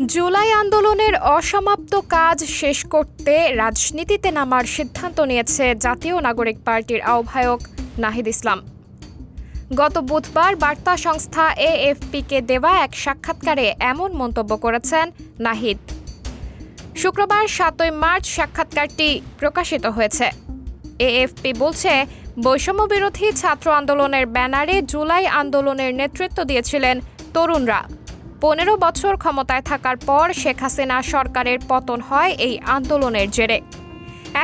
জুলাই আন্দোলনের অসমাপ্ত কাজ শেষ করতে রাজনীতিতে নামার সিদ্ধান্ত নিয়েছে জাতীয় নাগরিক পার্টির আহ্বায়ক নাহিদ ইসলাম। গত বুধবার বার্তা সংস্থা এএফপিকে দেওয়া এক সাক্ষাৎকারে এমন মন্তব্য করেছেন নাহিদ। শুক্রবার ৭ই মার্চ সাক্ষাৎকারটি প্রকাশিত হয়েছে। এএফপি বলছে, বৈষম্যবিরোধী ছাত্র আন্দোলনের ব্যানারে জুলাই আন্দোলনের নেতৃত্ব দিয়েছিলেন তরুণরা। ১৫ বছর ক্ষমতায় থাকার পর শেখ হাসিনা সরকারের পতন হয় এই আন্দোলনের জেরে।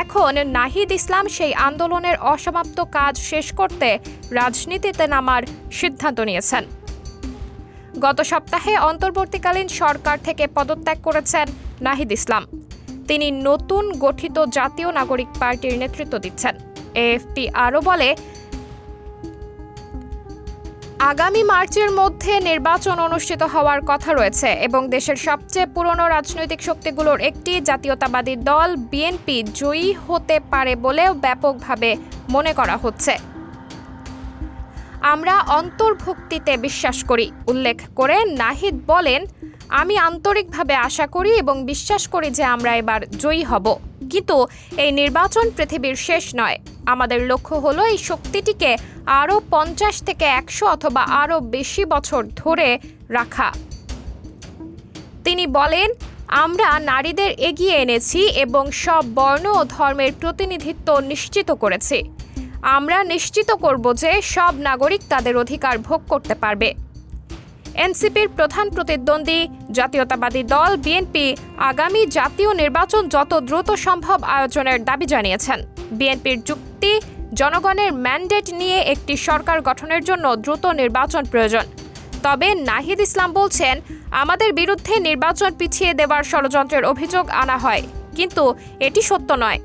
এখন নাহিদ ইসলাম সেই আন্দোলনের অসমাপ্ত কাজ শেষ করতে রাজনীতিতে নামার সিদ্ধান্ত নিয়েছেন। গত সপ্তাহে অন্তর্বর্তীকালীন সরকার থেকে পদত্যাগ করেছেন নাহিদ ইসলাম। তিনি নতুন গঠিত জাতীয় নাগরিক পার্টির নেতৃত্ব দিচ্ছেন। এএফপি আরও বলে, আগামী মার্চের মধ্যে নির্বাচন অনুষ্ঠিত হওয়ার কথা রয়েছে এবং দেশের সবচেয়ে পুরনো রাজনৈতিক শক্তিগুলোর একটি জাতীয়তাবাদী দল বিএনপি জয়ী হতে পারে বলেও ব্যাপকভাবে মনে করা হচ্ছে। আমরা অন্তর্ভুক্তিতে বিশ্বাস করি উল্লেখ করে নাহিদ বলেন, আমি আন্তরিকভাবে আশা করি এবং বিশ্বাস করি যে আমরা এবার জয়ী হব, কিন্তু এই নির্বাচন পৃথিবীর শেষ নয়। আমাদের লক্ষ্য হলো এই শক্তিটিকে আরও ৫০ থেকে ১০০ অথবা আরও বেশি বছর ধরে রাখা। তিনি বলেন, আমরা নারীদের এগিয়ে এনেছি এবং সব বর্ণ ও ধর্মের প্রতিনিধিত্ব নিশ্চিত করেছি। আমরা নিশ্চিত করব যে সব নাগরিক তাদের অধিকার ভোগ করতে পারবে। এনসিপির প্রধান প্রতিদ্বন্দ্বী জাতীয়তাবাদী দল বিএনপি আগামী জাতীয় নির্বাচন যত দ্রুত সম্ভব আয়োজনের দাবি জানিয়েছেন। বিএনপির যুক্তি, জনগণের ম্যান্ডেট নিয়ে একটি সরকার গঠনের জন্য দ্রুত নির্বাচন প্রয়োজন। তবে নাহিদ ইসলাম বলছেন, আমাদের বিরুদ্ধে নির্বাচন পিছিয়ে দেওয়ার ষড়যন্ত্রের অভিযোগ আনা হয়, কিন্তু এটি সত্য নয়।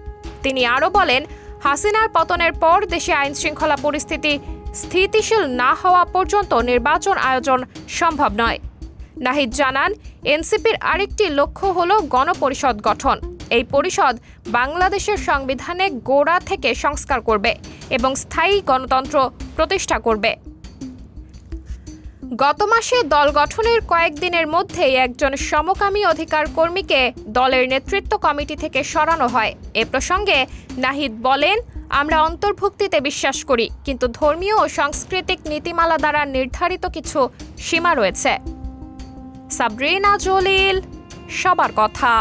তিনি আরও বলেন, হাসিনার পতনের পর দেশে আইনশৃঙ্খলা পরিস্থিতি স্থিতিশীল না হওয়া পর্যন্ত নির্বাচন আয়োজন সম্ভব নয়। নাহিদ জানান, এনসিপির আরেকটি লক্ষ্য হল গণপরিষদ গঠন। এই পরিষদ বাংলাদেশের সংবিধানে গোড়া থেকে সংস্কার করবে এবং স্থায়ী গণতন্ত্র প্রতিষ্ঠা করবে। গত মাসে দল গঠনের কয়েকদিনের মধ্যেই একজন সমকামী অধিকার কর্মীকে দলের নেতৃত্ব কমিটি থেকে সরানো হয়। এ প্রসঙ্গে নাহিদ বলেন, আমরা অন্তর্ভুক্তিতে বিশ্বাস করি, কিন্তু ধর্মীয় ও সাংস্কৃতিক নীতিমালা দ্বারা নির্ধারিত কিছু সীমা রয়েছে। সাবরিনা জলিল, সবার কথা।